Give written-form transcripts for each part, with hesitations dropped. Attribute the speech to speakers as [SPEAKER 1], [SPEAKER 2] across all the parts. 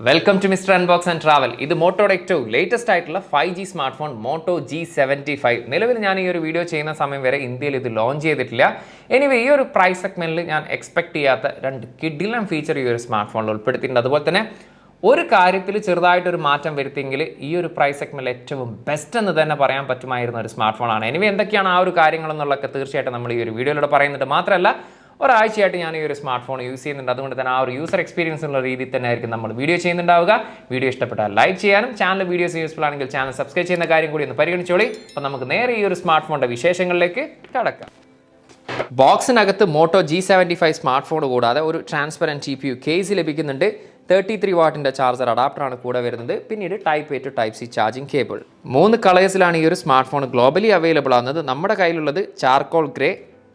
[SPEAKER 1] Welcome to MrUnbox and Travel. This is Moto G85 latest 5G smartphone Moto G75. നിലവിൽ ഞാൻ ഈ ഒരു video ചെയ്യുന്ന സമയം വരെ ഇന്ത്യയിൽ ഇത് ലോഞ്ച് ചെയ്തിട്ടില്ല. എനിവേ ഈ ഒരു പ്രൈസ് സെഗ്മെന്റിൽ ഞാൻ എക്സ്പെക്ട് ചെയ്യാത്ത രണ്ട് കിഡിലൻ ഫീച്ചർ ഈ ഒരു സ്മാർട്ട്ഫോണിൽ ഉൾപ്പെടുത്തിയിട്ടുണ്ട്. അതുപോലെ തന്നെ ഒരു കാര്യത്തിൽ ചെറുതായിട്ട് ഒരു മാറ്റം വരുത്തിയെങ്കിൽ ഈ ഒരു പ്രൈസ് സെഗ്മെന്റിൽ ഏറ്റവും ബെസ്റ്റ് എന്ന് തന്നെ പറയാൻ പറ്റുമായിരുന്ന ഒരു സ്മാർട്ട്ഫോണാണ്. എനിവേ എന്തൊക്കെയാണ് ആ ഒരു കാര്യങ്ങളെന്നുള്ളതൊക്കെ തീർച്ചയായിട്ടും നമ്മൾ ഈ ഒരു വീഡിയോയിലൂടെ പറയുന്നുണ്ട്. മാത്രമല്ല ഒരാഴ്ചയായിട്ട് ഞാൻ ഈ ഒരു സ്മാർട്ട് ഫോൺ യൂസ് ചെയ്യുന്നുണ്ട്. അതുകൊണ്ട് തന്നെ ആ ഒരു യൂസർ എക്സ്പീരിയൻസ് ഉള്ള രീതിയിൽ തന്നെ ആയിരിക്കും നമ്മൾ വീഡിയോ ചെയ്യുന്നുണ്ടാവുക. വീഡിയോ ഇഷ്ടപ്പെട്ടാൽ ലൈക്ക് ചെയ്യാനും ചാനൽ വീഡിയോസ് യൂസ്ഫുൾ ആണെങ്കിൽ ചാനൽ സബ്സ്ക്രൈബ് ചെയ്യുന്ന കാര്യം കൂടി ഒന്ന് പരിഗണിച്ചോളി. അപ്പോൾ നമുക്ക് നേരെ ഈ ഒരു സ്മാർട്ട് ഫോണിൻ്റെ വിശേഷങ്ങളിലേക്ക് കടക്കാം. ബോക്സിനകത്ത് മോട്ടോ G75 സ്മാർട്ട് ഫോൺ കൂടാതെ ഒരു ട്രാൻസ്പെറൻറ്റ് CPU കേസ് ലഭിക്കുന്നുണ്ട്. 33 വാട്ടിൻ്റെ ചാർജർ അഡാപ്റ്ററാണ് കൂടെ വരുന്നത്. പിന്നീട് type A to type C charging cable. 3 കളേഴ്സിലാണ് ഈ ഒരു സ്മാർട്ട് ഫോൺ ഗ്ലോബലി അവൈലബിൾ ആകുന്നത്. നമ്മുടെ കയ്യിലുള്ളത് ചാർക്കോൾ ഗ്രേ,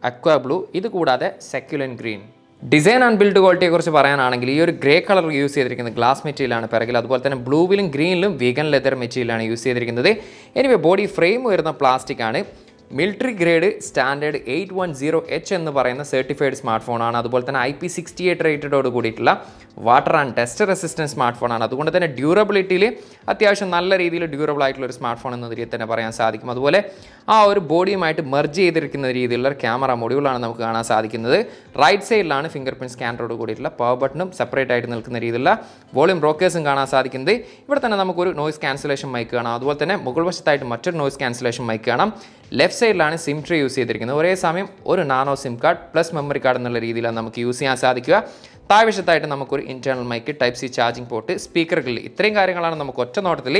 [SPEAKER 1] അക്വ ബ്ലൂ, ഇത് കൂടാതെ സെക്യുലൻ ഗ്രീൻ. ഡിസൈൻ ആൻഡ് ബിൽഡ് ക്വാളിറ്റിയെ കുറിച്ച് പറയാനാണെങ്കിൽ ഈ ഒരു ഗ്രേ കളർ യൂസ് ചെയ്തിരിക്കുന്നത് ഗ്ലാസ് മെറ്റീരിയലാണ് പിറകിൽ. അതുപോലെ തന്നെ ബ്ലൂവിലും ഗ്രീനിലും വീഗൻ ലെതർ മെറ്റീരിയലാണ് യൂസ് ചെയ്തിരിക്കുന്നത്. എനിവേ ബോഡി ഫ്രെയിം വരുന്ന പ്ലാസ്റ്റിക് ആണ്. മിലിറ്ററി ഗ്രേഡ് സ്റ്റാൻഡേർഡ് 810H എന്ന് പറയുന്ന സർട്ടിഫൈഡ് സ്മാർട്ട് ഫോണാണ്. അതുപോലെ തന്നെ IP68 റേറ്റഡോട് കൂടിയിട്ടുള്ള water and dust resistance smart ഫോണാണ്. അതുകൊണ്ട് തന്നെ ഡ്യൂറബിലിറ്റിയിൽ അത്യാവശ്യം നല്ല രീതിയിൽ ഡ്യൂറബിൾ ആയിട്ടുള്ള ഒരു സ്മാർട്ട് ഫോൺ എന്ന രീതിയിൽ തന്നെ പറയാൻ സാധിക്കും. അതുപോലെ ആ ഒരു ബോഡിയുമായിട്ട് മെർജ് ചെയ്തിരിക്കുന്ന രീതിയിലുള്ള ക്യാമറ മൊഡ്യൂളാണ് നമുക്ക് കാണാൻ സാധിക്കുന്നത്. റൈറ്റ് സൈഡിലാണ് ഫിംഗർ പ്രിൻറ്റ് സ്കാനറോട് കൂടിയിട്ടുള്ള പവർ ബട്ടണും സെപ്പറേറ്റ് ആയിട്ട് നിൽക്കുന്ന രീതിയിലുള്ള വോളിയം ബ്രോക്കേഴ്സും കാണാൻ സാധിക്കുന്നത്. ഇവിടെ തന്നെ നമുക്കൊരു നോയ്സ് ക്യാൻസലേഷൻ മൈക്ക് കാണാം. അതുപോലെ തന്നെ മുകൾ വശത്തായിട്ട് മറ്റൊരു നോയ്സ് ക്യാൻസലേഷൻ മൈക്ക് കാണാം. ലെഫ്റ്റ് സൈഡിലാണ് സിം ട്രീ യൂസ് ചെയ്തിരിക്കുന്നത്. ഒരേ സമയം ഒരു nano sim card plus memory card എന്നുള്ള രീതിയിലാണ് നമുക്ക് യൂസ് ചെയ്യാൻ സാധിക്കുക. താഴ്വശത്തായിട്ട് നമുക്കൊരു internal mic, type C charging port, സ്പീക്കറുകളിൽ ഇത്രയും കാര്യങ്ങളാണ് നമുക്ക് ഒറ്റ നോട്ടത്തിൽ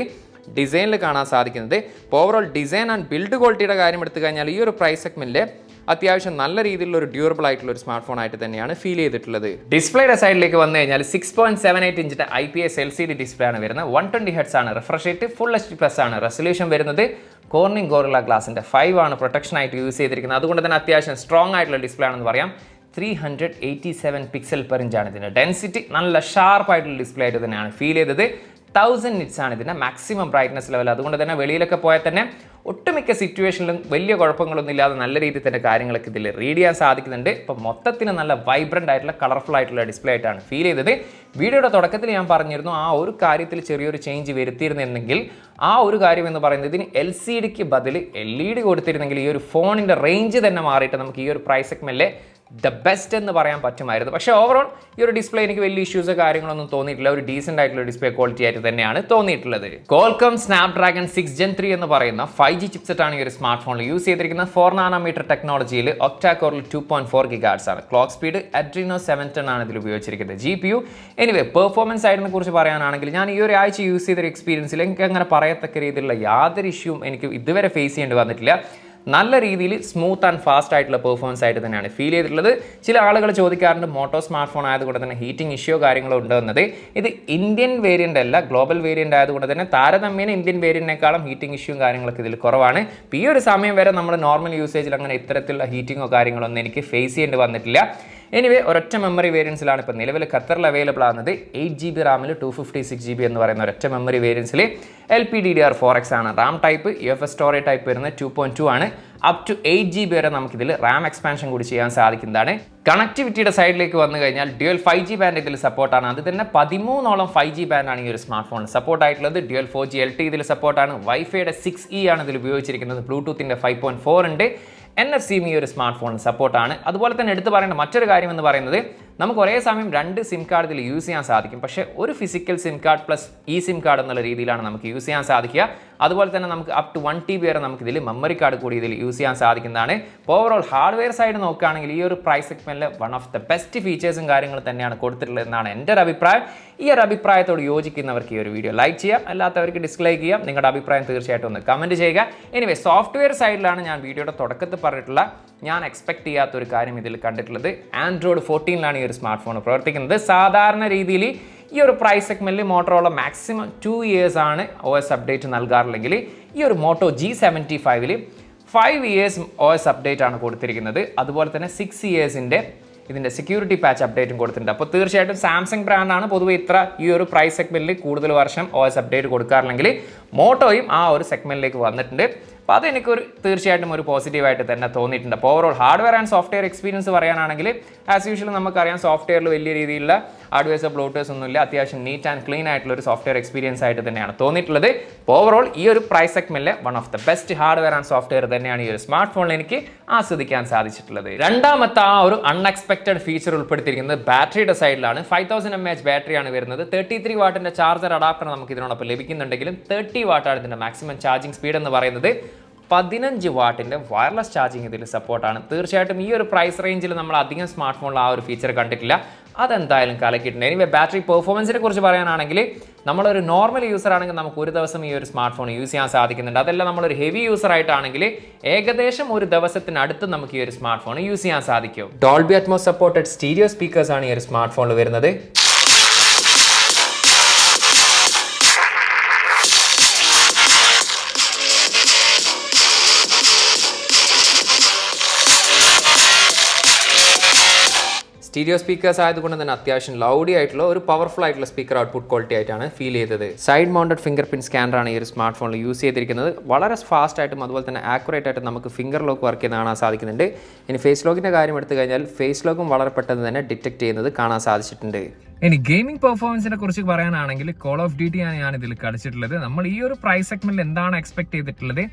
[SPEAKER 1] ഡിസൈനിൽ കാണാൻ സാധിക്കുന്നത്. ഇപ്പോൾ ഓവറോൾ ഡിസൈൻ ആൻഡ് ബിൽഡ് ക്വാളിറ്റിയുടെ കാര്യം എടുത്തു കഴിഞ്ഞാൽ ഈ ഒരു പ്രൈസ് സെഗ്മെന്റിൽ അത്യാവശ്യം നല്ല രീതിയിലുള്ള ഒരു ഡ്യൂറബിൾ ആയിട്ടുള്ള ഒരു സ്മാർട്ട് ഫോൺ ആയിട്ട് തന്നെയാണ് ഫീൽ ചെയ്തിട്ടുള്ളത്. ഡിസ്പ്ലേയുടെ സൈഡിലേക്ക് വന്നു കഴിഞ്ഞാൽ 6.78 ഇഞ്ചിന്റെ IPS LCD ഡിസ്പ്ലേ ആണ് വരുന്നത്. 120 Hz ആണ് റിഫ്രഷ് റേറ്റ്. ഫുൾ HD+ ആണ് റെസൊല്യൂഷൻ വരുന്നത്. കോർണിംഗ് ഗോറില്ല ഗ്ലാസിന്റെ 5 ആണ് പ്രൊട്ടക്ഷൻ ആയിട്ട് യൂസ് ചെയ്തിരിക്കുന്നത്. അതുകൊണ്ട് തന്നെ അത്യാവശ്യം സ്ട്രോങ് ആയിട്ടുള്ള ഡിസ്പ്ലേ ആണെന്ന് പറയാം. 387 പിക്സൽ പെർ ഇഞ്ചാണ് ഇതിന്റെ ഡെൻസിറ്റി. നല്ല ഷാർപ്പ് ആയിട്ടുള്ള ഡിസ്പ്ലേ ആയിട്ട് തന്നെയാണ് ഫീൽ ചെയ്തത്. 1000 nits ആണ് ഇതിന്റെ മാക്സിമം ബ്രൈറ്റ്നസ് ലെവൽ. അതുകൊണ്ട് തന്നെ വെളിയിലൊക്കെ പോയാൽ തന്നെ ഒട്ടുമിക്ക സിറ്റുവേഷനിലും വലിയ കുഴപ്പങ്ങളൊന്നും ഇല്ലാതെ നല്ല രീതിയിൽ തന്നെ കാര്യങ്ങളൊക്കെ ഇതിൽ റീഡ് ചെയ്യാൻ സാധിക്കുന്നുണ്ട്. ഇപ്പോൾ മൊത്തത്തിന് നല്ല വൈബ്രൻ്റ് ആയിട്ടുള്ള കളർഫുൾ ആയിട്ടുള്ള ഡിസ്പ്ലേ ആയിട്ടാണ് ഫീൽ ചെയ്തത്. വീഡിയോയുടെ തുടക്കത്തിൽ ഞാൻ പറഞ്ഞിരുന്നു ആ ഒരു കാര്യത്തിൽ ചെറിയൊരു ചേഞ്ച് വരുത്തിയിരുന്നെങ്കിൽ ആ ഒരു കാര്യം എന്ന് പറയുന്നത് ഇതിന് LCDക്ക് ബദൽ LED കൊടുത്തിരുന്നെങ്കിൽ ഈ ഒരു ഫോണിൻ്റെ റേഞ്ച് തന്നെ മാറിയിട്ട് നമുക്ക് ഈ ഒരു പ്രൈസ് സെഗ്മെന്റിലെ ദ ബെസ്റ്റ് എന്ന് പറയാൻ പറ്റുമായിരുന്നു. പക്ഷേ ഓവറോൾ ഈ ഒരു ഡിസ്പ്ലേ എനിക്ക് വലിയ ഇഷ്യൂസോ കാര്യങ്ങളൊന്നും തോന്നിയിട്ടില്ല. ഒരു ഡീസൻ്റ് ആയിട്ടുള്ള ഡിസ്പ്ലേ ക്വാളിറ്റി ആയിട്ട് തന്നെയാണ് തോന്നിയിട്ടുള്ളത്. Qualcomm Snapdragon 6 Gen 3 എന്ന് പറയുന്ന 5G ചിപ്സെറ്റ് ആണ് ഈ ഒരു സ്മാർട്ട് ഫോണിൽ യൂസ് ചെയ്തിരിക്കുന്നത്. 4 നാനോമീറ്റർ ടെക്നോളജിയിൽ ഒക്ടാ കോറിൽ 2.4 GHz ആണ്. ക്ലോക്ക് സ്പീഡ് Adreno 710 ആണ് ഇതിൽ ഉപയോഗിച്ചിരിക്കുന്നത്. GPU എനിവേ പെർഫോമൻസ് സൈഡിനെ കുറിച്ച് പറയാനാണെങ്കിൽ ഞാൻ ഈ ഒരു ആഴ്ച യൂസ് ചെയ്തൊരു എക്സ്പീരിയൻസിൽ എനിക്ക് അങ്ങനെ പറയത്തക്ക രീതിയിലുള്ള യാതൊരു ഇഷ്യൂവും എനിക്ക് ഇതുവരെ ഫേസ് ചെയ്യേണ്ടി വന്നിട്ടില്ല. നല്ല രീതിയിൽ സ്മൂത്ത് ആൻഡ് ഫാസ്റ്റ് ആയിട്ടുള്ള പെർഫോമൻസ് ആയിട്ട് തന്നെയാണ് ഫീൽ ചെയ്തിട്ടുള്ളത്. ചില ആളുകൾ ചോദിക്കാറുണ്ട് മോട്ടോ സ്മാർട്ട് ഫോൺ ആയതുകൊണ്ട് തന്നെ ഹീറ്റിംഗ് ഇഷ്യൂ കാര്യങ്ങളോ ഉണ്ടോ എന്നത്. ഇത് ഇന്ത്യൻ വേരിയൻ്റ് അല്ല, ഗ്ലോബൽ വേരിയൻ്റ് ആയതുകൊണ്ട് തന്നെ താരതമ്യേന ഇന്ത്യൻ വേരിയൻറ്റിനേക്കാളും ഹീറ്റിംഗ് ഇഷ്യൂ കാര്യങ്ങളൊക്കെ ഇതിൽ കുറവാണ്. ഈ ഒരു സമയം വരെ നമ്മൾ നോർമൽ യൂസേജിൽ അങ്ങനെ ഇത്തരത്തിലുള്ള ഹീറ്റിങ്ങോ കാര്യങ്ങളോ ഒന്നും എനിക്ക് ഫേസ് ചെയ്യേണ്ടി വന്നിട്ടില്ല. എനിവേ ഒരൊറ്റ മെമ്മറി വേരിയൻസിലാണ് ഇപ്പോൾ നിലവിൽ ഖത്തറിൽ അവൈലബിൾ ആകുന്നത്. 8GB റാമിൽ 256GB എന്ന് പറയുന്ന ഒരൊറ്റ മെമ്മറി വേരിയൻസിൽ LPDDR4X ആണ് Ram type. UFS storage type വരുന്നത് 2.2 ആണ്. അപ് ടു 8GB വരെ നമുക്കിതിൽ റാം എക്സ്പാൻഷൻ കൂടി ചെയ്യാൻ സാധിക്കുന്നതാണ്. കണക്ടിവിറ്റിയുടെ സൈഡിലേക്ക് വന്നു കഴിഞ്ഞാൽ ഡ്യുവൽ 5G ബാൻഡ് ഇതിൽ സപ്പോർട്ടാണ്. അത് തന്നെ 13ഓളം 5G ബാൻഡാണ് ഈ ഒരു സ്മാർട്ട് ഫോണിൽ സപ്പോർട്ട് ആയിട്ടുള്ളത്. ഡ്യുവൽ 4G LTE ഇതിൽ സപ്പോർട്ടാണ്. വൈഫൈയുടെ 6E ആണ് ഇതിൽ ഉപയോഗിച്ചിരിക്കുന്നത്. ബ്ലൂടൂത്തിൻ്റെ 5.4 ഉണ്ട്. NFC ഈ ഒരു സ്മാർട്ട് ഫോണിൽ സപ്പോർട്ടാണ്. അതുപോലെ തന്നെ എടുത്തു പറയേണ്ട മറ്റൊരു കാര്യം എന്ന് പറയുന്നത് നമുക്ക് ഒരേ സമയം 2 സിം കാർഡ് ഇതിൽ യൂസ് ചെയ്യാൻ സാധിക്കും. പക്ഷേ ഒരു ഫിസിക്കൽ സിം കാർഡ് പ്ലസ് ഈ സിം കാർഡ് എന്നുള്ള രീതിയിലാണ് നമുക്ക് യൂസ് ചെയ്യാൻ സാധിക്കുക. അതുപോലെ തന്നെ നമുക്ക് അപ് ടു 1TB വരെ നമുക്ക് ഇതിൽ മെമ്മറി കാർഡ് കൂടി ഇതിൽ യൂസ് ചെയ്യാൻ സാധിക്കുന്നതാണ്. ഓവറോൾ ഹാർഡ്വെയർ സൈഡ് നോക്കുകയാണെങ്കിൽ ഈ ഒരു പ്രൈസ് സെഗ്മെന്റിൽ വൺ ഓഫ് ദ ബെസ്റ്റ് ഫീച്ചേഴ്സും കാര്യങ്ങളും തന്നെയാണ് കൊടുത്തിട്ടുള്ളത് എന്നാണ് എൻ്റെ ഒരു അഭിപ്രായം. ഈ ഒരു അഭിപ്രായത്തോട് യോജിക്കുന്നവർക്ക് ഈ ഒരു വീഡിയോ ലൈക്ക് ചെയ്യാം, അല്ലാത്തവർക്ക് ഡിസ്ലൈക്ക് ചെയ്യാം. നിങ്ങളുടെ അഭിപ്രായം തീർച്ചയായിട്ടും ഒന്ന് കമൻറ്റ് ചെയ്യുക. എനിവേ സോഫ്റ്റ്വെയർ സൈഡിലാണ് ഞാൻ വീഡിയോയുടെ തുടക്കത്തിൽ പറഞ്ഞിട്ടുള്ള ഞാൻ എക്സ്പെക്ട് ചെയ്യാത്ത ഒരു കാര്യം ഇതിൽ കണ്ടിട്ടുള്ളത്. Android 14 ഈ ഒരു സ്മാർട്ട് ഫോൺ പ്രവർത്തിക്കുന്നത്. സാധാരണ രീതിയിൽ ഈ ഒരു പ്രൈസ് സെഗ്മെന്റിൽ മോട്ടോറോള മാക്സിമം 2 years ആണ് OS അപ്ഡേറ്റ് നൽകാറുള്ളെങ്കിൽ ഈ ഒരു motto G75 5 years OS update ആണ് കൊടുത്തിരിക്കുന്നത്. അതുപോലെ തന്നെ 6 years ഇതിൻ്റെ സെക്യൂരിറ്റി പാച്ച് അപ്ഡേറ്റും കൊടുത്തിട്ടുണ്ട്. അപ്പോൾ തീർച്ചയായിട്ടും സാംസങ് ബ്രാൻഡാണ് പൊതുവെ ഇത്ര ഈ ഒരു പ്രൈസ് സെഗ്മെന്റിൽ കൂടുതൽ വർഷം OS അപ്ഡേറ്റ് കൊടുക്കാറില്ലെങ്കിൽ മോട്ടോയും ആ ഒരു സെഗ്മെന്റിലേക്ക് വന്നിട്ടുണ്ട്. അപ്പോൾ അതെനിക്കൊരു തീർച്ചയായിട്ടും ഒരു പോസിറ്റീവായിട്ട് തന്നെ തോന്നിയിട്ടുണ്ട്. അപ്പോൾ overall hardware and software experience പറയാനാണെങ്കിൽ ആസ് യൂഷ്വൽ നമുക്കറിയാം സോഫ്റ്റ്വെയറിൽ വലിയ രീതിയിലുള്ള ഹാർഡ്വെയർസോ ബ്ലോട്ടേഴ്സ് ഒന്നുമില്ല. അത്യാവശ്യം നീറ്റ് ആൻഡ് ക്ലീൻ ആയിട്ടുള്ള ഒരു സോഫ്റ്റ്വെയർ എക്സ്പീരിയൻസ് ആയിട്ട് തന്നെയാണ് തോന്നിയിട്ടുള്ളത്. ഓവറോൾ ഈ ഒരു പ്രൈസ് സെഗ്മെന്റിലെ one of the best hardware and software തന്നെയാണ് ഈ ഒരു സ്മാർട്ട് ഫോണിൽ എനിക്ക് ആസ്വദിക്കാൻ സാധിച്ചിട്ടുള്ളത്. രണ്ടാമത്തെ ആ ഒരു അൺഎക്സ്പെക്ടഡ് ഫീച്ചർ ഉൾപ്പെടുത്തിയിരിക്കുന്നത് ബാറ്ററിയുടെ സൈഡിലാണ്. 5000 mAh ബാറ്ററിയാണ് വരുന്നത്. 33 വാട്ടിന്റെ ചാർജർ അഡാപ്റ്റർ നമുക്ക് ഇതിനോടൊപ്പം ലഭിക്കുന്നുണ്ടെങ്കിലും 30 വാട്ടാണ് ഇതിന്റെ മാക്സിമം ചാർജിങ് സ്പീഡ് എന്ന് പറയുന്നത്. 15 വാട്ടിൻ്റെ വയർലെസ് ചാർജിങ് ഇതിൽ സപ്പോർട്ടാണ്. തീർച്ചയായിട്ടും ഈ ഒരു പ്രൈസ് റേഞ്ചിൽ നമ്മൾ അധികം സ്മാർട്ട് ഫോണിൽ ആ ഒരു ഫീച്ചർ കണ്ടിട്ടില്ല. അതെന്തായാലും കലക്കിയിട്ടുണ്ട്. എനിവേ ബാറ്ററി പെർഫോമൻസിനെ കുറിച്ച് പറയാനാണെങ്കിൽ നമ്മളൊരു നോർമൽ യൂസർ ആണെങ്കിൽ നമുക്ക് ഒരു ദിവസം ഈ ഒരു സ്മാർട്ട് ഫോൺ യൂസ് ചെയ്യാൻ സാധിക്കുന്നുണ്ട്. അതെല്ലാം നമ്മളൊരു ഹെവി യൂസർ ആയിട്ടാണെങ്കിൽ ഏകദേശം ഒരു ദിവസത്തിനടുത്ത് നമുക്ക് ഈ ഒരു സ്മാർട്ട് ഫോൺ യൂസ് ചെയ്യാൻ സാധിക്കും. Dolby Atmos supported stereo speakers ആണ് ഈ ഒരു സ്മാർട്ട് ഫോണിൽ വരുന്നത്. സ്റ്റീരിയോ സ്പീക്കേഴ്സ് ആയതുകൊണ്ട് തന്നെ അത്യാവശ്യം ലൗഡി ആയിട്ടുള്ള ഒരു പവർഫുൾ ആയിട്ടുള്ള സ്പീക്കർ ഔട്ട്പുട്ട് ക്വാളിറ്റി ആയിട്ടാണ് ഫീൽ ചെയ്തത്. സൈഡ് മൗണ്ടഡ് ഫിംഗർ പ്രിന്റ് സ്കാനറാണ് ഈ ഒരു സ്മാർട്ട് ഫോണിൽ യൂസ് ചെയ്തിരിക്കുന്നത്. വളരെ ഫാസ്റ്റ് ആയിട്ടും അതുപോലെ തന്നെ ആക്യുറേറ്റ് ആയിട്ട് നമുക്ക് ഫിംഗർ ലോക്ക് വർക്ക് ചെയ്യുന്ന കാണാൻ സാധിക്കുന്നുണ്ട്. ഇനി ഫേസ് ലോക്കിൻ്റെ കാര്യം എടുത്തു കഴിഞ്ഞാൽ ഫേസ് ലോക്കും വളരെ പെട്ടെന്ന് തന്നെ ഡിറ്റക്ട് ചെയ്യുന്നത് കാണാൻ സാധിച്ചിട്ടുണ്ട്. ഇനി ഗെയിമിംഗ് പെർഫോമൻസിനെ കുറിച്ച് പറയാനാണെങ്കിൽ കോൾ ഓഫ് ഡ്യൂട്ടി ആണ് ഞാൻ ഇതിൽ കളിച്ചിട്ടുള്ളത്. നമ്മൾ ഈ ഒരു പ്രൈസ് സെഗ്മെന്റിൽ എന്താണ് എക്സ്പെക്ട് ചെയ്തിട്ടുള്ളത്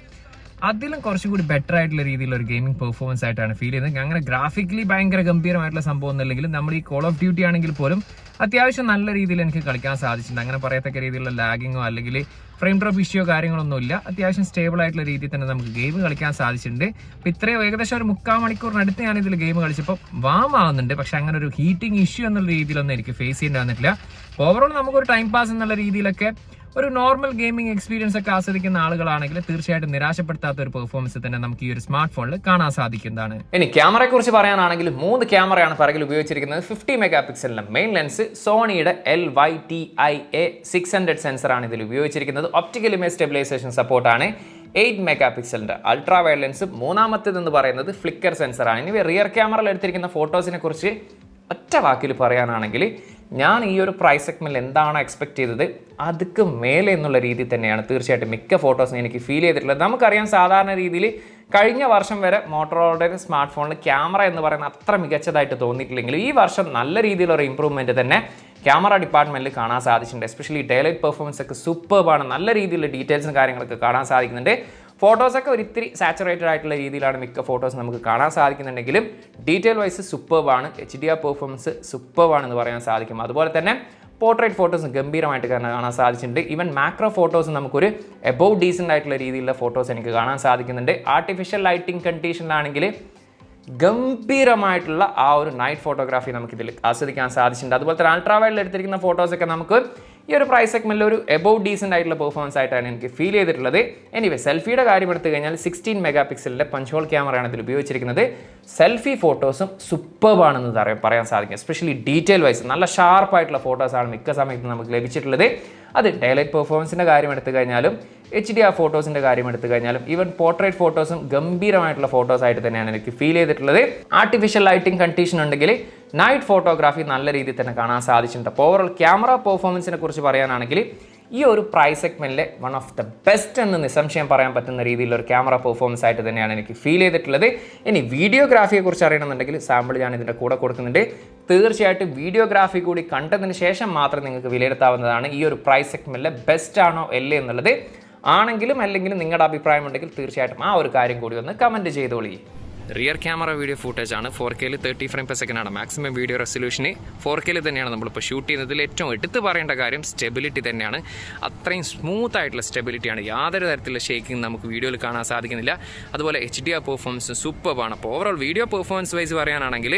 [SPEAKER 1] അതിലും കുറച്ചുകൂടി ബെറ്റർ ആയിട്ടുള്ള രീതിയിലുള്ള ഒരു ഗെയിമിംഗ് പെർഫോമൻസ് ആയിട്ടാണ് ഫീൽ ചെയ്യുന്നത്. അങ്ങനെ ഗ്രാഫിക്കലി ഭയങ്കര ഗംഭീരമായിട്ടുള്ള സംഭവം ഒന്നുമില്ലെങ്കിലും നമ്മൾ ഈ കോൾ ഓഫ് ഡ്യൂട്ടി ആണെങ്കിൽ പോലും അത്യാവശ്യം നല്ല രീതിയിൽ എനിക്ക് കളിക്കാൻ സാധിച്ചിട്ടുണ്ട്. അങ്ങനെ പറയത്തക്ക രീതിയിലുള്ള ലാഗിങ്ങോ അല്ലെങ്കിൽ ഫ്രെയിം ഡ്രോപ്പ് ഇഷ്യോ കാര്യങ്ങളൊന്നുമില്ല. അത്യാവശ്യം സ്റ്റേബിൾ ആയിട്ടുള്ള രീതിയിൽ തന്നെ നമുക്ക് ഗെയിം കളിക്കാൻ സാധിച്ചിട്ടുണ്ട്. അപ്പോൾ ഇത്രയും ഏകദേശം ഒരു 3/4 മണിക്കൂറിനടുത്ത് ഞാൻ ഇതിൽ ഗെയിം കളിച്ചപ്പോൾ വാം ആവുന്നുണ്ട്. പക്ഷെ അങ്ങനെ ഒരു ഹീറ്റിംഗ് ഇഷ്യൂ എന്നുള്ള രീതിയിലൊന്നും എനിക്ക് ഫേസ് ചെയ്യേണ്ടി വന്നിട്ടില്ല. ഓവറോൾ നമുക്കൊരു ടൈം പാസ് എന്നുള്ള രീതിയിലൊക്കെ ഒരു നോർമൽ ഗെയിമിംഗ് എക്സ്പീരിയൻസ് ഒക്കെ ആസ്വദിക്കുന്ന ആളുകളാണെങ്കിൽ തീർച്ചയായിട്ടും നിരാശപ്പെടുത്താത്ത ഒരു പെർഫോമൻസ് തന്നെ നമുക്ക് ഈ ഒരു സ്മാർട്ട് ഫോണിൽ കാണാൻ സാധിക്കുന്നതാണ്. ഇനി ക്യാമറയെ കുറിച്ച് പറയാനാണെങ്കിൽ 3 ക്യാമറയാണ് പിറകിൽ ഉപയോഗിച്ചിരിക്കുന്നത്. 50 മെഗാ പിക്സലിന്റെ മെയിൻ ലെൻസ്, സോണിയുടെ LYTIA 600 സെൻസറാണ് ഇതിൽ ഉപയോഗിച്ചിരിക്കുന്നത്. ഒപ്റ്റിക്കൽ ഇമേജ് സ്റ്റെബിലൈസേഷൻ സപ്പോർട്ടാണ്. 8 മെഗാ പിക്സലിന്റെ അൾട്രാ വൈഡ് ലെൻസ്. മൂന്നാമത്തേതെന്ന് പറയുന്നത് ഫ്ലിക്കർ സെൻസറാണ്. ഇനി റിയർ ക്യാമറയിൽ എടുത്തിരിക്കുന്ന ഫോട്ടോസിനെ കുറിച്ച് ഒറ്റ വാക്കിൽ പറയാനാണെങ്കിൽ ഞാൻ ഈ ഒരു പ്രൈസ് സെഗ്മെന്റിൽ എന്താണ് എക്സ്പെക്ട് ചെയ്തത് അതൊക്കെ മേലെ എന്നുള്ള രീതിയിൽ തന്നെയാണ് തീർച്ചയായിട്ടും മിക്ക ഫോട്ടോസും എനിക്ക് ഫീൽ ചെയ്തിട്ടുള്ളത്. നമുക്കറിയാം സാധാരണ രീതിയിൽ കഴിഞ്ഞ വർഷം വരെ മോട്ടോറോളയുടെ സ്മാർട്ട് ഫോണിൽ ക്യാമറ എന്ന് പറയുന്നത് അത്ര മികച്ചതായിട്ട് തോന്നിയിട്ടില്ലെങ്കിലും ഈ വർഷം നല്ല രീതിയിലൊരു ഇമ്പ്രൂവ്മെൻറ്റ് തന്നെ ക്യാമറ ഡിപ്പാർട്ട്മെൻറ്റിൽ കാണാൻ സാധിച്ചിട്ടുണ്ട്. എസ്പെഷ്യലി ഡേലൈറ്റ് പെർഫോമൻസ് ഒക്കെ സൂപ്പർബാണ്. നല്ല രീതിയിലുള്ള ഡീറ്റെയിൽസും കാര്യങ്ങളൊക്കെ കാണാൻ സാധിക്കുന്നുണ്ട്. ഫോട്ടോസൊക്കെ ഒരിത്തിരി സാച്ചുറേറ്റഡ് ആയിട്ടുള്ള രീതിയിലാണ് മിക്ക ഫോട്ടോസ് നമുക്ക് കാണാൻ സാധിക്കുന്നുണ്ടെങ്കിലും ഡീറ്റെയിൽ വൈസ് സൂപ്പർബാണ്. HDR പെർഫോമൻസ് സൂപ്പർബാണെന്ന് പറയാൻ സാധിക്കും. അതുപോലെ തന്നെ പോർട്രേറ്റ് ഫോട്ടോസ് ഗംഭീരമായിട്ട് കാണാൻ സാധിച്ചിട്ടുണ്ട്. ഈവൻ മാക്രോ ഫോട്ടോസ് നമുക്കൊരു എബോവ് ഡീസൻ്റ് ആയിട്ടുള്ള രീതിയിലുള്ള ഫോട്ടോസ് എനിക്ക് കാണാൻ സാധിക്കുന്നുണ്ട്. ആർട്ടിഫിഷ്യൽ ലൈറ്റിംഗ് കണ്ടീഷനിലാണെങ്കിൽ ഗംഭീരമായിട്ടുള്ള ആ ഒരു നൈറ്റ് ഫോട്ടോഗ്രാഫി നമുക്കിതിൽ ആസ്വദിക്കാൻ സാധിച്ചിട്ടുണ്ട്. അതുപോലെ തന്നെ അൾട്രാ വൈഡിൽ എടുത്തിരിക്കുന്ന ഫോട്ടോസൊക്കെ നമുക്ക് ഈ ഒരു പ്രൈസ് സെഗ്മെന്റിൽ ഒരു എബോവ് ഡീസൻ്റ് ആയിട്ടുള്ള പെർഫോമൻസ് ആയിട്ടാണ് എനിക്ക് ഫീൽ ചെയ്തിട്ടുള്ളത്. എനിവേ സെൽഫിയുടെ കാര്യം എടുത്തു കഴിഞ്ഞാൽ 16 മെഗാ പിക്സലിൻ്റെ പഞ്ച് ഹോൾ ക്യാമറയാണ് ഇതിൽ ഉപയോഗിച്ചിരിക്കുന്നത്. സെൽഫി ഫോട്ടോസും സൂപ്പർബാണെന്ന് പറയാൻ സാധിക്കും. എസ്പെഷ്യലി ഡീറ്റെയിൽ വൈസ് നല്ല ഷാർപ്പായിട്ടുള്ള ഫോട്ടോസാണ് മിക്ക സമയത്തും നമുക്ക് ലഭിച്ചിട്ടുള്ളത്. അത് ഡേലൈറ്റ് പെർഫോമൻസിൻ്റെ കാര്യം എടുത്തു കഴിഞ്ഞാലും HDR ഫോട്ടോസിൻ്റെ കാര്യം എടുത്തു കഴിഞ്ഞാലും ഈവൻ പോർട്രേറ്റ് ഫോട്ടോസും ഗംഭീരമായിട്ടുള്ള ഫോട്ടോസ് ആയിട്ട് തന്നെയാണ് എനിക്ക് ഫീൽ ചെയ്തിട്ടുള്ളത്. ആർട്ടിഫിഷ്യൽ ലൈറ്റിംഗ് കണ്ടീഷൻ ഉണ്ടെങ്കിൽ നൈറ്റ് ഫോട്ടോഗ്രാഫി നല്ല രീതിയിൽ തന്നെ കാണാൻ സാധിച്ചിട്ടുണ്ട്. അപ്പോൾ ഓവറോൾ ക്യാമറ പെർഫോമൻസിനെ കുറിച്ച് പറയാനാണെങ്കിൽ ഈ ഒരു പ്രൈസ് സെഗ്മെന്റിലെ വൺ ഓഫ് ദ ബെസ്റ്റ് എന്ന് നിസ്സംശയം പറയാൻ പറ്റുന്ന രീതിയിലുള്ള ഒരു ക്യാമറ പെർഫോമൻസ് ആയിട്ട് തന്നെയാണ് എനിക്ക് ഫീൽ ചെയ്തിട്ടുള്ളത്. ഇനി വീഡിയോഗ്രാഫിയെ കുറിച്ച് അറിയണമെന്നുണ്ടെങ്കിൽ സാമ്പിൾ ഞാൻ ഇതിൻ്റെ കൂടെ കൊടുക്കുന്നുണ്ട്. തീർച്ചയായിട്ടും വീഡിയോഗ്രാഫി കൂടി കണ്ടതിന് ശേഷം മാത്രം നിങ്ങൾക്ക് വിലയിരുത്താവുന്നതാണ് ഈ ഒരു പ്രൈസ് സെഗ്മെന്റിലെ ബെസ്റ്റ് ആണോ അല്ലേ എന്നുള്ളത്. ആണെങ്കിലും അല്ലെങ്കിലും നിങ്ങളുടെ അഭിപ്രായം ഉണ്ടെങ്കിൽ തീർച്ചയായിട്ടും ആ ഒരു കാര്യം കൂടി ഒന്ന് കമൻറ്റ് ചെയ്തോളി. റിയർ ക്യാമറ വീഡിയോ ഫുട്ടേജ് ആണ്. 4K 30 ഫ്രെയിം പെർ സെക്കൻഡ് ആണ് മാക്സിമം വീഡിയോ റെസൊല്യൂഷന്. 4K തന്നെയാണ് നമ്മളിപ്പോൾ ഷൂട്ട് ചെയ്യുന്നതിൽ ഏറ്റവും എടുത്ത് പറയേണ്ട കാര്യം സ്റ്റെബിലിറ്റി തന്നെയാണ്. അത്രയും സ്മൂത്ത് ആയിട്ടുള്ള സ്റ്റെബിലിറ്റിയാണ്. യാതൊരു തരത്തിലുള്ള ഷേക്കിംഗ് നമുക്ക് വീഡിയോയിൽ കാണാൻ സാധിക്കുന്നില്ല. അതുപോലെ HDR പെർഫോമൻസ് സൂപ്പർബാണ്. അപ്പോൾ ഓവറോൾ വീഡിയോ പെർഫോമൻസ് വൈസ് പറയാനാണെങ്കിൽ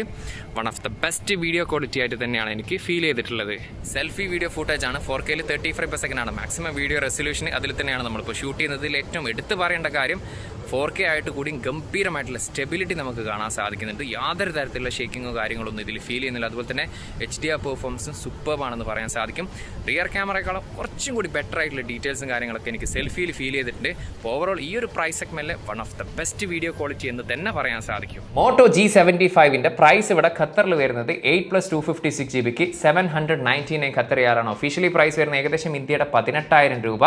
[SPEAKER 1] one of the best video quality ആയിട്ട് തന്നെയാണ് എനിക്ക് ഫീൽ ചെയ്തിട്ടുള്ളത്. സെൽഫി വീഡിയോ ഫുട്ടേജ് ആണ്. 4K 30 ഫ്രെയിം പെർ സെക്കൻഡ് ആണ് മാക്സിമം വീഡിയോ റെസൊല്യൂഷന്. അതിൽ തന്നെയാണ് നമ്മളിപ്പോൾ ഷൂട്ട് ചെയ്യുന്നതിൽ ഏറ്റവും എടുത്ത് പറയേണ്ട കാര്യം 4K ആയിട്ട് കൂടി ഗംഭീരമായിട്ടുള്ള സ്റ്റെബിലിറ്റി നമുക്ക് കാണാൻ സാധിക്കുന്നുണ്ട്. യാതൊരു തരത്തിലുള്ള ഷേക്കിങ്ങോ കാര്യങ്ങളൊന്നും ഇതിൽ ഫീൽ ചെയ്യുന്നില്ല. അതുപോലെ തന്നെ HDR പെർഫോമൻസും സൂപ്പർബാണെന്ന് പറയാൻ സാധിക്കും. റിയർ ക്യാമറയെക്കാളും കുറച്ചും കൂടി ബെറ്റർ ആയിട്ടുള്ള ഡീറ്റെയിൽസും കാര്യങ്ങളൊക്കെ എനിക്ക് സെൽഫിയിൽ ഫീൽ ചെയ്തിട്ടുണ്ട്. ഓവറോൾ ഈ ഒരു പ്രൈസ് സെഗ്മെന്റിലെ one of the best video quality എന്ന് തന്നെ പറയാൻ സാധിക്കും. മോട്ടോ G75 പ്രൈസ് ഇവിടെ ഖത്തറിൽ വരുന്നത് 8+256 GB 799 ഖത്തർ റിയാലാണ് ഒഫീഷ്യലി പ്രൈസ് വരുന്നത്. ഏകദേശം ഇന്ത്യയുടെ 18,000 രൂപ.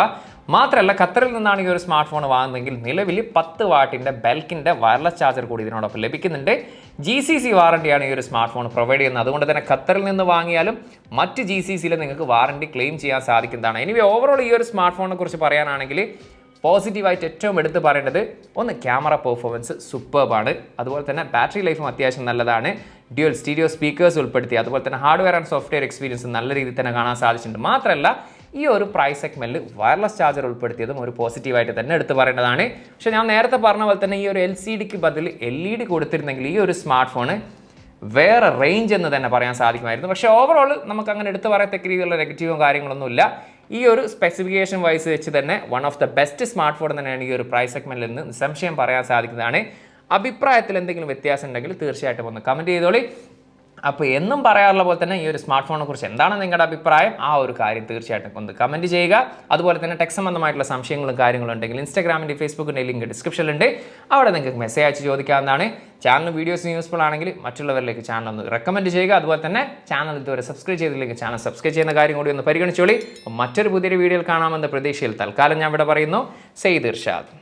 [SPEAKER 1] മാത്രമല്ല ഖത്തറിൽ നിന്നാണ് ഈ ഒരു സ്മാർട്ട് ഫോൺ വാങ്ങുന്നതെങ്കിൽ നിലവിൽ 10 വാട്ടിൻ്റെ ബെൽക്കിൻ്റെ വയർലെസ് ചാർജർ കൂടി ഇതിനോടൊപ്പം ലഭിക്കുന്നുണ്ട്. GCC വാറണ്ടിയാണ് ഈ ഒരു സ്മാർട്ട് ഫോൺ പ്രൊവൈഡ് ചെയ്യുന്നത്. അതുകൊണ്ട് തന്നെ ഖത്തറിൽ നിന്ന് വാങ്ങിയാലും മറ്റ് GCCയിൽ നിങ്ങൾക്ക് വാറണ്ടി ക്ലെയിം ചെയ്യാൻ സാധിക്കുന്നതാണ്. എനിവേ ഓവറോൾ ഈ ഒരു സ്മാർട്ട് ഫോണിനെ കുറിച്ച് പറയാനാണെങ്കിൽ പോസിറ്റീവായിട്ട് ഏറ്റവും എടുത്ത് പറയേണ്ടത് ഒന്ന് ക്യാമറ പെർഫോമൻസ് സൂപ്പർബാണ്. അതുപോലെ തന്നെ ബാറ്ററി ലൈഫും അത്യാവശ്യം നല്ലതാണ്. ഡ്യുവൽ സ്റ്റീരിയോ സ്പീക്കേഴ്സ് ഉൾപ്പെടുത്തി അതുപോലെ തന്നെ ഹാർഡ്വെയർ ആൻഡ് സോഫ്റ്റ്വെയർ എക്സ്പീരിയൻസ് നല്ല രീതിയിൽ തന്നെ കാണാൻ സാധിച്ചിട്ടുണ്ട്. മാത്രമല്ല ഈ ഒരു പ്രൈസ് സെഗ്മെന്റിൽ വയർലെസ് ചാർജർ ഉൾപ്പെടുത്തിയതും ഒരു പോസിറ്റീവായിട്ട് തന്നെ എടുത്ത് പറയേണ്ടതാണ്. പക്ഷേ ഞാൻ നേരത്തെ പറഞ്ഞ പോലെ തന്നെ ഈ ഒരു LCDക്ക് ബദൽ LED കൊടുത്തിരുന്നെങ്കിൽ ഈ ഒരു സ്മാർട്ട് ഫോണ് വേറെ റേഞ്ച് എന്ന് തന്നെ പറയാൻ സാധിക്കുമായിരുന്നു. പക്ഷേ ഓവറോൾ നമുക്ക് അങ്ങനെ എടുത്ത് പറയത്തക്ക രീതിയിലുള്ള നെഗറ്റീവും കാര്യങ്ങളൊന്നുമില്ല. ഈ ഒരു സ്പെസിഫിക്കേഷൻ വൈസ് വെച്ച് തന്നെ one of the best smart phone തന്നെയാണ് ഈ ഒരു പ്രൈസ് സെഗ്മെന്റിൽ നിന്ന് നിസ്സംശയം പറയാൻ സാധിക്കുന്നതാണ്. അഭിപ്രായത്തിൽ എന്തെങ്കിലും വ്യത്യാസം ഉണ്ടെങ്കിൽ തീർച്ചയായിട്ടും ഒന്ന് കമൻറ്റ് ചെയ്തോളി. അപ്പോൾ എന്നും പറയാറുള്ള പോലെ തന്നെ ഈ ഒരു സ്മാർട്ട് ഫോണിനെ കുറിച്ച് എന്താണ് നിങ്ങളുടെ അഭിപ്രായം, ആ ഒരു കാര്യം തീർച്ചയായിട്ടും ഒന്ന് കമൻറ്റ് ചെയ്യുക. അതുപോലെ തന്നെ ടെക് സംബന്ധമായിട്ടുള്ള സംശയങ്ങളും കാര്യങ്ങളും ഉണ്ടെങ്കിൽ ഇൻസ്റ്റാഗ്രാമിൻ്റെ ഫേസ്ബുക്കിൻ്റെ ലിങ്ക് ഡിസ്ക്രിപ്ഷനിലുണ്ട്. അവിടെ നിങ്ങൾക്ക് മെസ്സേജ് അയച്ച് ചോദിക്കാവുന്നതാണ്. ചാനൽ വീഡിയോസ് യൂസ്ഫുൾ ആണെങ്കിൽ മറ്റുള്ളവരിലേക്ക് ചാനൽ ഒന്ന് റെക്കമെൻഡ് ചെയ്യുക. അതുപോലെ തന്നെ ചാനൽ ഇതുവരെ സബ്സ്ക്രൈബ് ചെയ്തില്ലെങ്കിൽ ചാനൽ സബ്സ്ക്രൈബ് ചെയ്യുന്ന കാര്യം കൂടി ഒന്ന് പരിഗണിച്ചോളി. മറ്റൊരു പുതിയൊരു വീഡിയോയിൽ കാണാമെന്ന പ്രതീക്ഷയിൽ തൽക്കാലം ഞാൻ ഇവിടെ പറയുന്നു. സെയ്ദ് ഇർഷാദ്.